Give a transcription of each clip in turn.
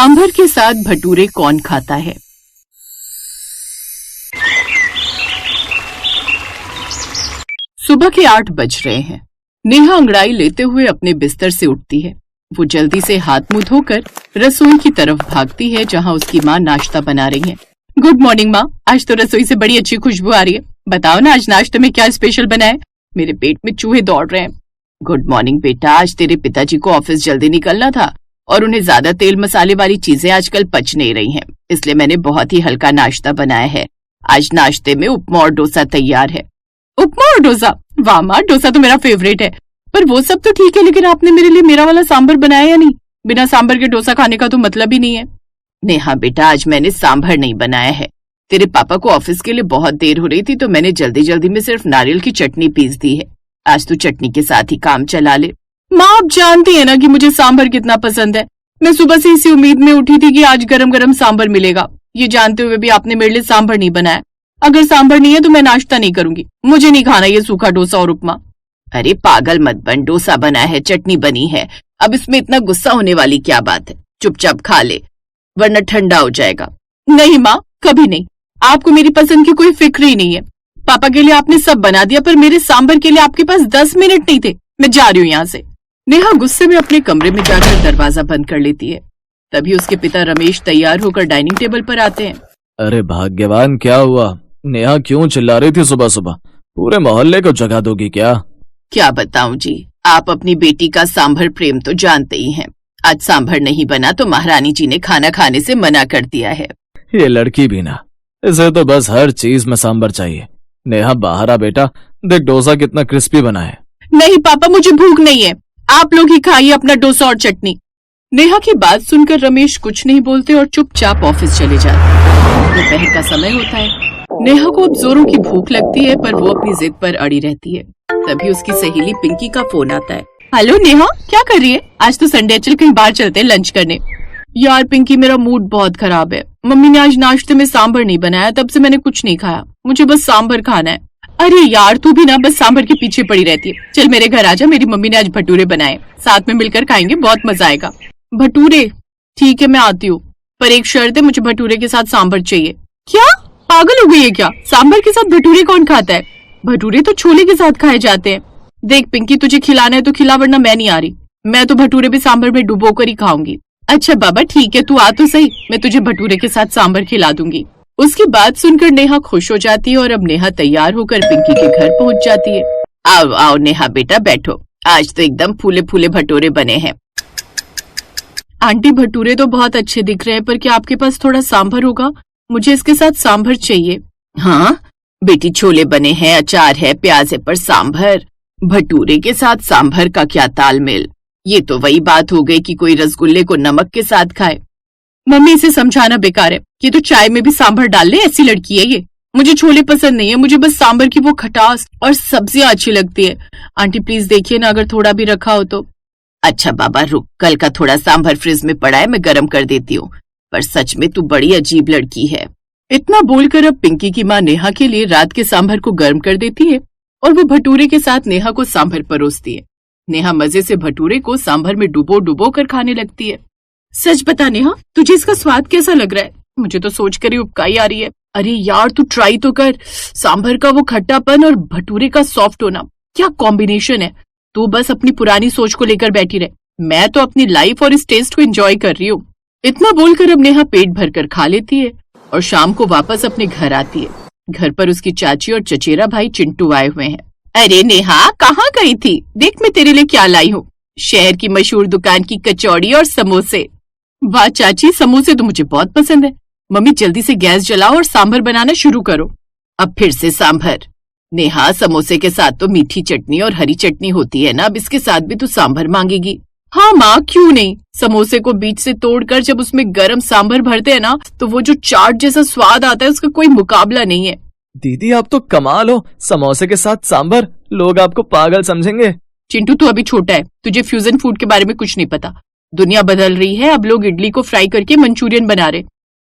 सांभर के साथ भटूरे कौन खाता है। सुबह के 8 बज रहे हैं। नेहा अंगड़ाई लेते हुए अपने बिस्तर से उठती है। वो जल्दी से हाथ मुंह धोकर रसोई की तरफ भागती है जहां उसकी माँ नाश्ता बना रही है। गुड मॉर्निंग माँ, आज तो रसोई से बड़ी अच्छी खुशबू आ रही है। बताओ ना आज नाश्ते में क्या स्पेशल बना है, मेरे पेट में चूहे दौड़ रहे हैं। गुड मॉर्निंग बेटा, आज तेरे पिताजी को ऑफिस जल्दी निकलना था और उन्हें ज्यादा तेल मसाले वाली चीजें आजकल पच नहीं रही हैं, इसलिए मैंने बहुत ही हल्का नाश्ता बनाया है। आज नाश्ते में उपमा और डोसा तैयार है। उपमा और डोसा, वाह माँ, डोसा तो मेरा फेवरेट है। पर वो सब तो ठीक है, लेकिन आपने मेरे लिए मेरा वाला सांभर बनाया या नहीं? बिना सांभर के डोसा खाने का तो मतलब ही नहीं है। नेहा बेटा, आज मैंने सांभर नहीं बनाया है। तेरे पापा को ऑफिस के लिए बहुत देर हो रही थी तो मैंने जल्दी जल्दी में सिर्फ नारियल की चटनी पीस दी है। आज तू चटनी के साथ ही काम चला ले। माँ, आप जानती है ना कि मुझे सांभर कितना पसंद है। मैं सुबह से इसी उम्मीद में उठी थी कि आज गरम गरम सांभर मिलेगा। ये जानते हुए भी आपने मेरे लिए सांभर नहीं बनाया। अगर सांभर नहीं है तो मैं नाश्ता नहीं करूंगी। मुझे नहीं खाना ये सूखा डोसा और उपमा। अरे पागल मत बन, डोसा बना है, चटनी बनी है, अब इसमें इतना गुस्सा होने वाली क्या बात है। चुपचाप खा ले वरना ठंडा हो जाएगा। नहीं माँ, कभी नहीं। आपको मेरी पसंद की कोई फिक्र ही नहीं है। पापा के लिए आपने सब बना दिया, पर मेरे सांभर के लिए आपके पास 10 मिनट नहीं थे। मैं जा रही हूँ यहाँ से। नेहा गुस्से में अपने कमरे में जाकर दरवाजा बंद कर लेती है। तभी उसके पिता रमेश तैयार होकर डाइनिंग टेबल पर आते हैं। अरे भाग्यवान, क्या हुआ? नेहा क्यों चिल्ला रही थी सुबह सुबह? पूरे मोहल्ले को जगा दोगी क्या? क्या बताऊं जी, आप अपनी बेटी का सांभर प्रेम तो जानते ही हैं। आज सांभर नहीं बना तो महारानी जी ने खाना खाने से मना कर दिया है। ये लड़की भी ना, इसे तो बस हर चीज में सांभर चाहिए। नेहा बाहर आ बेटा, देख डोसा कितना क्रिस्पी बना है। नहीं पापा, मुझे भूख नहीं है, आप लोग ही खाइए अपना डोसा और चटनी। नेहा की बात सुनकर रमेश कुछ नहीं बोलते और चुपचाप ऑफिस चले जाते। दोपहर का समय होता है। नेहा को अब जोरों की भूख लगती है, पर वो अपनी जिद पर अड़ी रहती है। तभी उसकी सहेली पिंकी का फोन आता है। हेलो नेहा, क्या कर रही है? आज तो संडे, चल कहीं बाहर चलते हैं लंच करने। यार पिंकी, मेरा मूड बहुत खराब है। मम्मी ने आज नाश्ते में सांभर नहीं बनाया, तब से मैंने कुछ नहीं खाया। मुझे बस सांभर खाना है। अरे यार, तू भी ना बस सांभर के पीछे पड़ी रहती है। चल मेरे घर आजा, मेरी मम्मी ने आज भटूरे बनाए, साथ में मिलकर खाएंगे, बहुत मजा आएगा। भटूरे? ठीक है, मैं आती हूँ, पर एक शर्त है, मुझे भटूरे के साथ सांभर चाहिए। क्या पागल हो गई है क्या? सांभर के साथ भटूरे कौन खाता है? भटूरे तो छोले के साथ खाए जाते हैं। देख पिंकी, तुझे खिलाना है तो खिला, वरना मैं नहीं आ रही। मैं तो भटूरे भी सांभर में डुबो कर ही खाऊंगी। अच्छा बाबा ठीक है, तू आ तो सही, मैं तुझे भटूरे के साथ सांभर खिला दूंगी। उसकी बात सुनकर नेहा खुश हो जाती है और अब नेहा तैयार होकर पिंकी के घर पहुंच जाती है। आओ आओ नेहा बेटा, बैठो। आज तो एकदम फूले फूले भटूरे बने हैं। आंटी, भटूरे तो बहुत अच्छे दिख रहे हैं, पर क्या आपके पास थोड़ा सांभर होगा? मुझे इसके साथ सांभर चाहिए। हाँ बेटी, छोले बने हैं, अचार है, प्याज है, पर सांभर? भटूरे के साथ सांभर का क्या तालमेल? ये तो वही बात हो गई कि कोई रसगुल्ले को नमक के साथ खाए। मम्मी, इसे समझाना बेकार है। ये तो चाय में भी सांभर डाल ले, ऐसी लड़की है ये। मुझे छोले पसंद नहीं है, मुझे बस सांभर की वो खटास और सब्जियां अच्छी लगती है। आंटी प्लीज देखिए ना, अगर थोड़ा भी रखा हो तो। अच्छा बाबा रुक, कल का थोड़ा सांभर फ्रिज में पड़ा है, मैं गर्म कर देती हूँ। पर सच में तू बड़ी अजीब लड़की है। इतना बोलकर अब पिंकी की माँ नेहा के लिए रात के सांभर को गर्म कर देती है और वो भटूरे के साथ नेहा को सांभर परोसती है। नेहा मजे से भटूरे को सांभर में डुबो डुबो कर खाने लगती है। सच बता नेहा, तुझे इसका स्वाद कैसा लग रहा है? मुझे तो सोचकर ही उबकाई आ रही है। अरे यार तू ट्राई तो कर, सांभर का वो खट्टापन और भटूरे का सॉफ्ट होना, क्या कॉम्बिनेशन है। तू बस अपनी पुरानी सोच को लेकर बैठी रहे, मैं तो अपनी लाइफ और इस टेस्ट को एंजॉय कर रही हूँ। इतना बोलकर अब नेहा पेट भरकर खा लेती है और शाम को वापस अपने घर आती है। घर पर उसकी चाची और चचेरा भाई चिंटू आए हुए हैं। अरे नेहा, कहाँ गई थी? देख मैं तेरे लिए क्या लाई हूँ, शहर की मशहूर दुकान की कचौड़ी और समोसे। वाह चाची, समोसे तो मुझे बहुत पसंद है। मम्मी जल्दी से गैस जलाओ और सांभर बनाना शुरू करो। अब फिर से सांभर? नेहा, समोसे के साथ तो मीठी चटनी और हरी चटनी होती है ना, अब इसके साथ भी तू सांभर मांगेगी? हाँ माँ, क्यों नहीं। समोसे को बीच से तोड़कर जब उसमें गरम सांभर भरते हैं ना, तो वो जो चाट जैसा स्वाद आता है उसका कोई मुकाबला नहीं है। दीदी आप तो कमाल हो, समोसे के साथ सांभर, लोग आपको पागल समझेंगे। चिंटू तू अभी छोटा है, तुझे फ्यूजन फूड के बारे में कुछ नहीं पता। दुनिया बदल रही है, अब लोग इडली को फ्राई करके मंचूरियन बना रहे,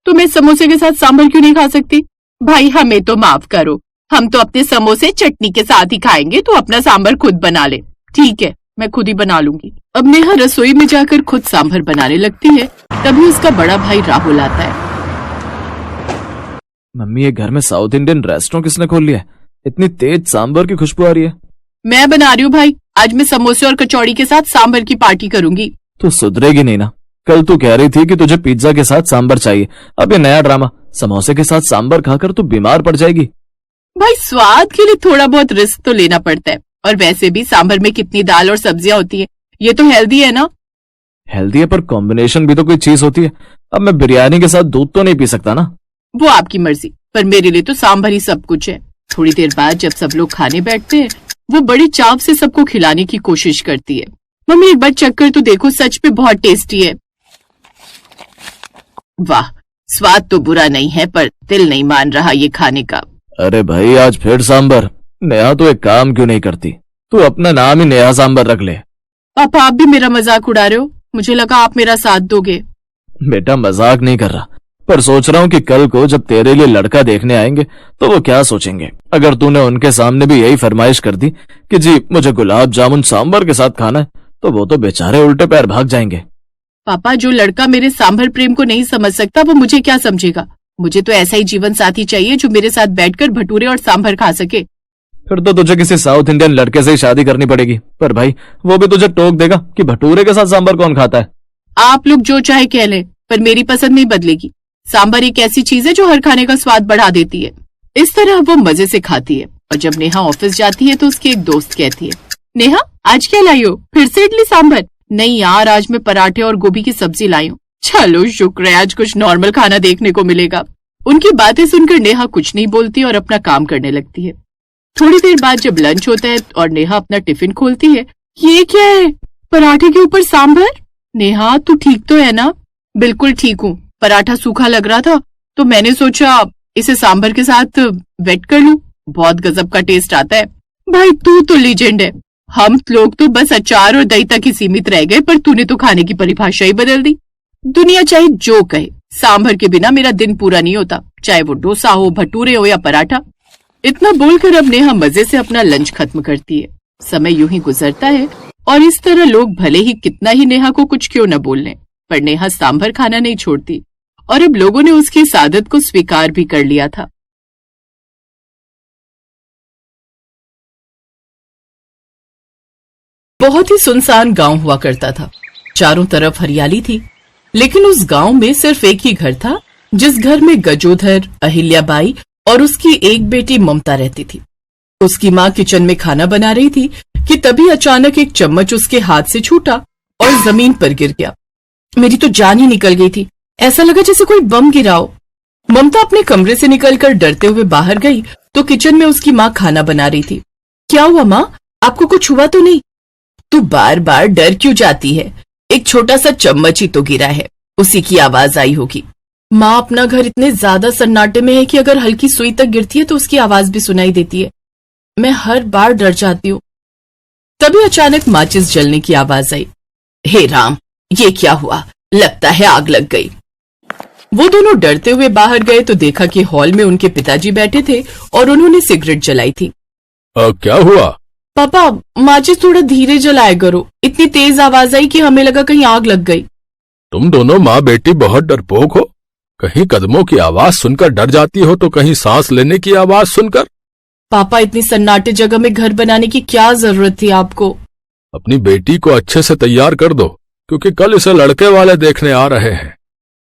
तो मैं समोसे के साथ सांभर क्यों नहीं खा सकती? भाई हमें तो माफ करो, हम तो अपने समोसे चटनी के साथ ही खाएंगे, तो अपना सांभर खुद बना ले। ठीक है, मैं खुद ही बना लूंगी। अब नेहा रसोई में जाकर खुद सांभर बनाने लगती है। तभी उसका बड़ा भाई राहुल आता है। मम्मी, ये घर में साउथ इंडियन रेस्टोरेंट किसने खोल लिया है? इतनी तेज सांभर की खुशबू आ रही है। मैं बना रही हूँ भाई, आज मैं समोसे और कचौड़ी के साथ सांभर की पार्टी करूंगी। तू सुधरेगी नहीं ना। कल तू कह रही थी कि तुझे पिज्जा के साथ सांभर चाहिए, अब ये नया ड्रामा, समोसे के साथ सांभर खाकर तू बीमार पड़ जाएगी। भाई स्वाद के लिए थोड़ा बहुत रिस्क तो लेना पड़ता है, और वैसे भी सांभर में कितनी दाल और सब्जियां होती है, ये तो हेल्दी है ना। हेल्दी है पर कॉम्बिनेशन भी तो कोई चीज होती है। अब मैं बिरयानी के साथ दूध तो नहीं पी सकता ना। वो आपकी मर्जी, पर मेरे लिए तो सांभर ही सब कुछ है। थोड़ी देर बाद जब सब लोग खाने बैठते हैं, वो बड़ी चाव से सबको खिलाने की कोशिश करती है। मम्मी एक बार चक्कर तो देखो, सच में बहुत टेस्टी है। वाह, स्वाद तो बुरा नहीं है, पर दिल नहीं मान रहा ये खाने का। अरे भाई, आज फिर सांभर। नेहा तो एक काम क्यों नहीं करती, तू अपना नाम ही नेहा सांभर रख ले। पापा आप भी मेरा मजाक उड़ा रहे हो? मुझे लगा आप मेरा साथ दोगे। बेटा मजाक नहीं कर रहा, पर सोच रहा हूँ कि कल को जब तेरे लिए लड़का देखने आएंगे तो वो क्या सोचेंगे। अगर तूने उनके सामने भी यही फरमाइश कर दी कि जी मुझे गुलाब जामुन सांभर के साथ खाना है, तो वो तो बेचारे उल्टे पैर भाग जाएंगे। पापा, जो लड़का मेरे सांभर प्रेम को नहीं समझ सकता वो मुझे क्या समझेगा? मुझे तो ऐसा ही जीवन साथी चाहिए जो मेरे साथ बैठकर भटूरे और सांभर खा सके। फिर तो तुझे किसी साउथ इंडियन लड़के से ही शादी करनी पड़ेगी। पर भाई, वो भी तुझे टोक देगा कि भटूरे के साथ सांभर कौन खाता है। आप लोग जो चाहे कह लें, पर मेरी पसंद नहीं बदलेगी। सांभर एक ऐसी चीज है जो हर खाने का स्वाद बढ़ा देती है। इस तरह वो मजे से खाती है। और जब नेहा ऑफिस जाती है तो उसकी एक दोस्त कहती है, नेहा आज क्या लाई हो? फिर से इडली सांभर? नहीं यार, आज मैं पराठे और गोभी की सब्जी लाई हूँ। चलो शुक्र है, आज कुछ नॉर्मल खाना देखने को मिलेगा। उनकी बातें सुनकर नेहा कुछ नहीं बोलती और अपना काम करने लगती है। थोड़ी देर बाद जब लंच होता है और नेहा अपना टिफिन खोलती है, ये क्या है? पराठे के ऊपर सांभर? नेहा तू ठीक तो है ना? बिल्कुल ठीक हूँ। पराठा सूखा लग रहा था तो मैंने सोचा इसे सांभर के साथ वेट कर लूं। बहुत गजब का टेस्ट आता है। भाई तू तो लीजेंड है। हम लोग तो बस अचार और दही तक ही सीमित रह गए, पर तूने तो खाने की परिभाषा ही बदल दी। दुनिया चाहे जो कहे, सांभर के बिना मेरा दिन पूरा नहीं होता, चाहे वो डोसा हो, भटूरे हो या पराठा। इतना बोलकर अब नेहा मजे से अपना लंच खत्म करती है। समय यूं ही गुजरता है और इस तरह लोग भले ही कितना ही नेहा को कुछ क्यों न बोल लें, पर नेहा सांभर खाना नहीं छोड़ती और अब लोगों ने उसकी इस आदत को स्वीकार भी कर लिया था। बहुत ही सुनसान गांव हुआ करता था। चारों तरफ हरियाली थी, लेकिन उस गांव में सिर्फ एक ही घर था, जिस घर में गजोधर, अहिल्याबाई और उसकी एक बेटी ममता रहती थी। उसकी माँ किचन में खाना बना रही थी कि तभी अचानक एक चम्मच उसके हाथ से छूटा और जमीन पर गिर गया। मेरी तो जान ही निकल गई थी, ऐसा लगा जैसे कोई बम गिरा हो। ममता अपने कमरे से निकलकर डरते हुए बाहर गई तो किचन में उसकी माँ खाना बना रही थी। क्या हुआ माँ, आपको कुछ हुआ तो नहीं? तू बार बार डर क्यों जाती है? एक छोटा सा चम्मच ही तो गिरा है, उसी की आवाज आई होगी। माँ, अपना घर इतने ज्यादा सन्नाटे में है कि अगर हल्की सुई तक गिरती है तो उसकी आवाज भी सुनाई देती है। मैं हर बार डर जाती हूँ। तभी अचानक माचिस जलने की आवाज आई। हे राम, ये क्या हुआ? लगता है आग लग गई। वो दोनों डरते हुए बाहर गए तो देखा कि हॉल में उनके पिताजी बैठे थे और उन्होंने सिगरेट जलाई थी। क्या हुआ? पापा, माचिस थोड़ा धीरे जलाया करो। इतनी तेज आवाज आई कि हमें लगा कहीं आग लग गई। तुम दोनों माँ बेटी बहुत डरपोक हो। कहीं कदमों की आवाज सुनकर डर जाती हो तो कहीं सांस लेने की आवाज सुनकर। पापा, इतनी सन्नाटे जगह में घर बनाने की क्या जरूरत थी आपको? अपनी बेटी को अच्छे से तैयार कर दो, क्योंकि कल इसे लड़के वाले देखने आ रहे हैं।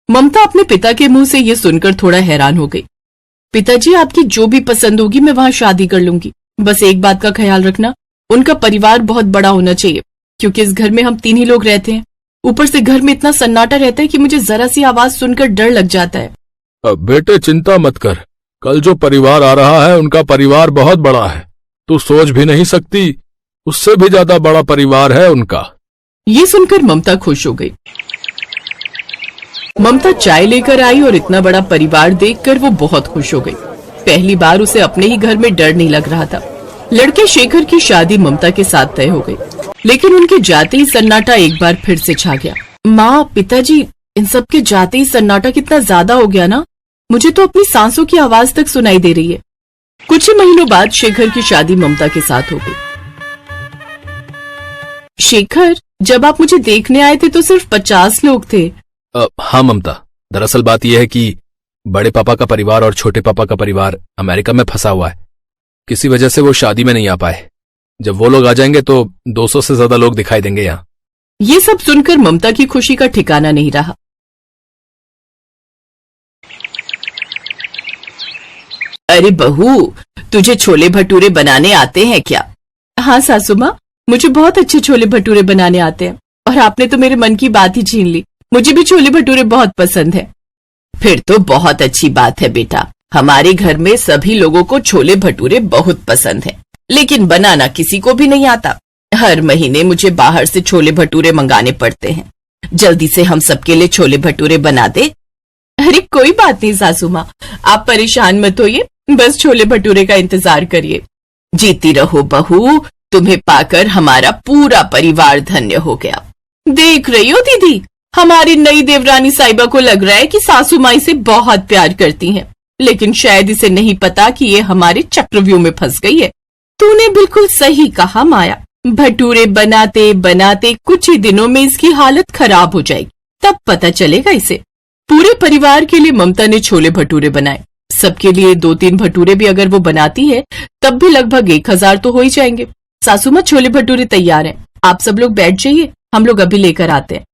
ममता अपने पिता के मुंह से ये सुनकर थोड़ा हैरान हो गई। पिताजी, आपकी जो भी पसंद होगी मैं वहां शादी कर लूंगी। बस एक बात का ख्याल रखना, उनका परिवार बहुत बड़ा होना चाहिए, क्योंकि इस घर में हम 3 ही लोग रहते हैं। ऊपर से घर में इतना सन्नाटा रहता है कि मुझे जरा सी आवाज सुनकर डर लग जाता है। अब बेटे चिंता मत कर, कल जो परिवार आ रहा है उनका परिवार बहुत बड़ा है। तू सोच भी नहीं सकती, उससे भी ज्यादा बड़ा परिवार है उनका। ये सुनकर ममता खुश हो गई। ममता चाय लेकर आई और इतना बड़ा परिवार देखकर वो बहुत खुश हो गई। पहली बार उसे अपने ही घर में डर नहीं लग रहा था। लड़के शेखर की शादी ममता के साथ तय हो गई, लेकिन उनके जाते ही सन्नाटा एक बार फिर से छा गया। माँ, पिताजी, इन सब के जाते ही सन्नाटा कितना ज्यादा हो गया ना। मुझे तो अपनी सांसों की आवाज तक सुनाई दे रही है। कुछ ही महीनों बाद शेखर की शादी ममता के साथ हो गई। शेखर, जब आप मुझे देखने आए थे तो सिर्फ 50 लोग थे। हाँ ममता, दरअसल बात यह है कि बड़े पापा का परिवार और छोटे पापा का परिवार अमेरिका में फंसा हुआ है। किसी वजह से वो शादी में नहीं आ पाए। जब वो लोग आ जाएंगे तो 200 से ज्यादा लोग दिखाई देंगे यहाँ। ये सब सुनकर ममता की खुशी का ठिकाना नहीं रहा। अरे बहू, तुझे छोले भटूरे बनाने आते हैं क्या? हाँ सासू माँ, मुझे बहुत अच्छे छोले भटूरे बनाने आते हैं। और आपने तो मेरे मन की बात ही छीन ली। मुझे भी छोले भटूरे बहुत पसंद है। फिर तो बहुत अच्छी बात है बेटा। हमारे घर में सभी लोगों को छोले भटूरे बहुत पसंद है, लेकिन बनाना किसी को भी नहीं आता। हर महीने मुझे बाहर से छोले भटूरे मंगाने पड़ते हैं। जल्दी से हम सबके लिए छोले भटूरे बना दे। अरे कोई बात नहीं सासू माँ, आप परेशान मत होइए, बस छोले भटूरे का इंतजार करिए। जीती रहो बहू, तुम्हें पाकर हमारा पूरा परिवार धन्य हो गया। देख रही हो दीदी, हमारी नई देवरानी साहिबा को लग रहा है कि सासू माँ इसे बहुत प्यार करती हैं, लेकिन शायद इसे नहीं पता कि ये हमारे चक्रव्यूह में फंस गई है। तूने बिल्कुल सही कहा माया। भटूरे बनाते बनाते कुछ ही दिनों में इसकी हालत खराब हो जाएगी, तब पता चलेगा इसे। पूरे परिवार के लिए ममता ने छोले भटूरे बनाए। सबके लिए 2-3 भटूरे भी अगर वो बनाती है तब भी लगभग 1000 तो हो ही जाएंगे। सासू माँ, छोले भटूरे तैयार हैं, आप सब लोग बैठ जाइए, हम लोग अभी लेकर आते हैं।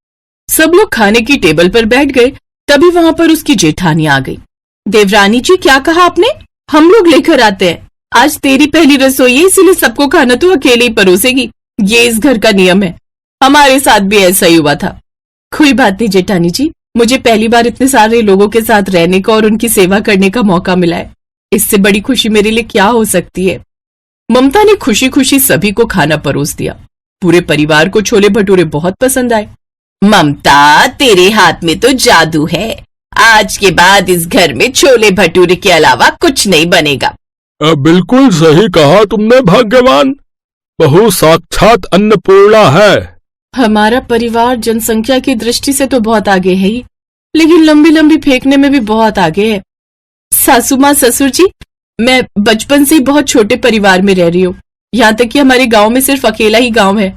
सब लोग खाने की टेबल पर बैठ गए, तभी वहां पर उसकी जेठानी आ गई। देवरानी जी, क्या कहा आपने? हम लोग लेकर आते हैं। आज तेरी पहली रसोई है, इसीलिए सबको खाना तो अकेले ही परोसेगी। ये इस घर का नियम है। हमारे साथ भी ऐसा ही हुआ था। कोई बात नहीं जेठानी जी, मुझे पहली बार इतने सारे लोगों के साथ रहने का और उनकी सेवा करने का मौका मिला है। इससे बड़ी खुशी मेरे लिए क्या हो सकती है। ममता ने खुशी खुशी सभी को खाना परोस दिया। पूरे परिवार को छोले भटूरे बहुत पसंद आए। ममता, तेरे हाथ में तो जादू है। आज के बाद इस घर में छोले भटूरे के अलावा कुछ नहीं बनेगा। बिल्कुल सही कहा तुमने भाग्यवान। बहू साक्षात अन्नपूर्णा है। हमारा परिवार जनसंख्या की दृष्टि से तो बहुत आगे है ही, लेकिन लंबी लंबी फेंकने में भी बहुत आगे है। सासू माँ, ससुर जी, मैं बचपन से ही बहुत छोटे परिवार में रह रही हूँ। यहाँ तक कि हमारे गांव में सिर्फ अकेला ही गांव है।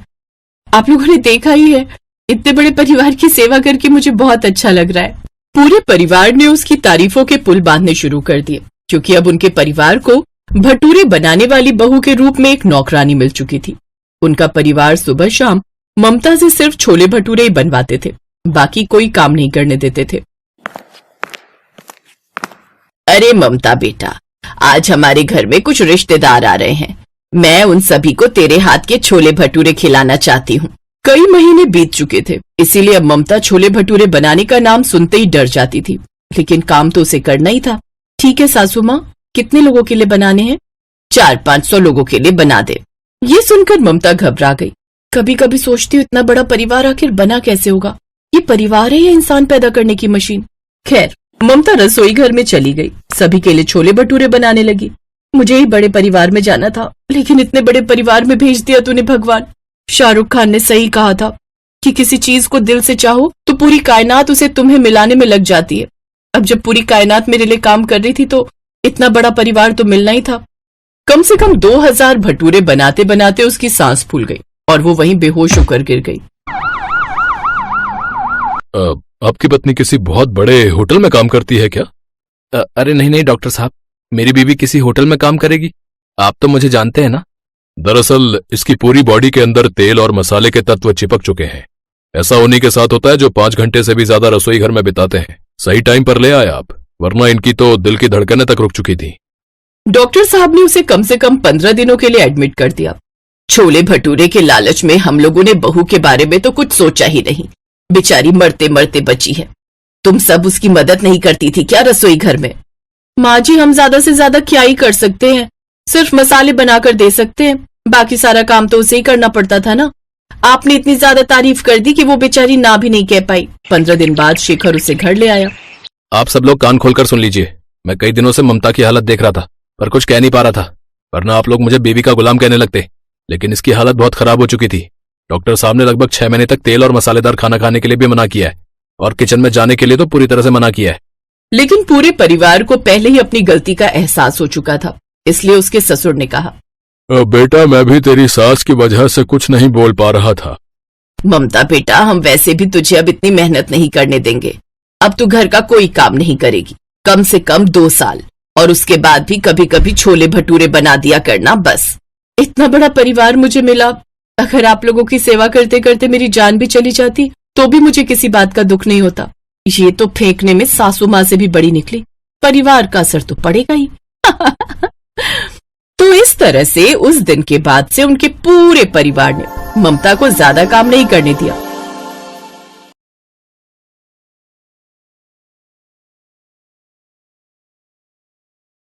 आप लोगों ने देखा ही है। इतने बड़े परिवार की सेवा करके मुझे बहुत अच्छा लग रहा है। पूरे परिवार ने उसकी तारीफों के पुल बांधने शुरू कर दिए, क्योंकि अब उनके परिवार को भटूरे बनाने वाली बहू के रूप में एक नौकरानी मिल चुकी थी। उनका परिवार सुबह शाम ममता से सिर्फ छोले भटूरे ही बनवाते थे, बाकी कोई काम नहीं करने देते थे। अरे ममता बेटा, आज हमारे घर में कुछ रिश्तेदार आ रहे हैं। मैं उन सभी को तेरे हाथ के छोले भटूरे खिलाना चाहती हूँ। कई महीने बीत चुके थे, इसीलिए अब ममता छोले भटूरे बनाने का नाम सुनते ही डर जाती थी, लेकिन काम तो उसे करना ही था। ठीक है सासू माँ, कितने लोगों के लिए बनाने हैं? 400-500 लोगों के लिए बना दे। ये सुनकर ममता घबरा गई। कभी कभी सोचती हूँ इतना बड़ा परिवार आखिर बना कैसे होगा। ये परिवार है या इंसान पैदा करने की मशीन? खैर, ममता रसोई घर में चली गई, सभी के लिए छोले भटूरे बनाने लगी। मुझे ही बड़े परिवार में जाना था, लेकिन इतने बड़े परिवार में भेज दिया तूने भगवान। शाहरुख खान ने सही कहा था कि किसी चीज को दिल से चाहो तो पूरी कायनात उसे तुम्हें मिलाने में लग जाती है। अब जब पूरी कायनात मेरे लिए काम कर रही थी तो इतना बड़ा परिवार तो मिलना ही था। कम से कम 2000 भटूरे बनाते बनाते उसकी सांस फूल गई और वो वहीं बेहोश होकर गिर गई। आपकी पत्नी किसी बहुत बड़े होटल में काम करती है क्या? अरे नहीं नहीं डॉक्टर साहब, मेरी बीवी किसी होटल में काम करेगी? आप तो मुझे जानते हैं ना। दरअसल इसकी पूरी बॉडी के अंदर तेल और मसाले के तत्व चिपक चुके हैं। ऐसा उन्हीं के साथ होता है जो 5 घंटे से भी ज्यादा रसोई घर में बिताते हैं। सही टाइम पर ले आए आप, वरना इनकी तो दिल की धड़कनें तक रुक चुकी थी। डॉक्टर साहब ने उसे कम से कम 15 दिनों के लिए एडमिट कर दिया। छोले भटूरे के लालच में हम लोगों ने बहू के बारे में तो कुछ सोचा ही नहीं। बेचारी मरते मरते बची है। तुम सब उसकी मदद नहीं करती थी क्या रसोई घर में? माँ जी, हम ज्यादा से ज्यादा क्या ही कर सकते हैं, सिर्फ मसाले बनाकर दे सकते हैं, बाकी सारा काम तो उसे ही करना पड़ता था ना। आपने इतनी ज्यादा तारीफ कर दी कि वो बेचारी ना भी नहीं कह पाई। 15 दिन बाद शेखर उसे घर ले आया। आप सब लोग कान खोलकर सुन लीजिए। मैं कई दिनों से ममता की हालत देख रहा था, पर कुछ कह नहीं पा रहा था, वरना आप लोग मुझे बीवी का गुलाम कहने लगते। लेकिन इसकी हालत बहुत खराब हो चुकी थी। डॉक्टर साहब ने लगभग 6 महीने तक तेल और मसालेदार खाना खाने के लिए भी मना किया है, और किचन में जाने के लिए तो पूरी तरह से मना किया है। लेकिन पूरे परिवार को पहले ही अपनी गलती का एहसास हो चुका था, इसलिए उसके ससुर ने कहा, बेटा मैं भी तेरी सास की वजह से कुछ नहीं बोल पा रहा था। ममता बेटा, हम वैसे भी तुझे अब इतनी मेहनत नहीं करने देंगे। अब तू घर का कोई काम नहीं करेगी, कम से कम 2 साल, और उसके बाद भी कभी कभी छोले भटूरे बना दिया करना बस। इतना बड़ा परिवार मुझे मिला, अगर आप लोगों की सेवा करते करते मेरी जान भी चली जाती तो भी मुझे किसी बात का दुख नहीं होता। ये तो फेंकने में सासू माँ से भी बड़ी निकली, परिवार का असर तो पड़ेगा ही। तो इस तरह से उस दिन के बाद से उनके पूरे परिवार ने ममता को ज्यादा काम नहीं करने दिया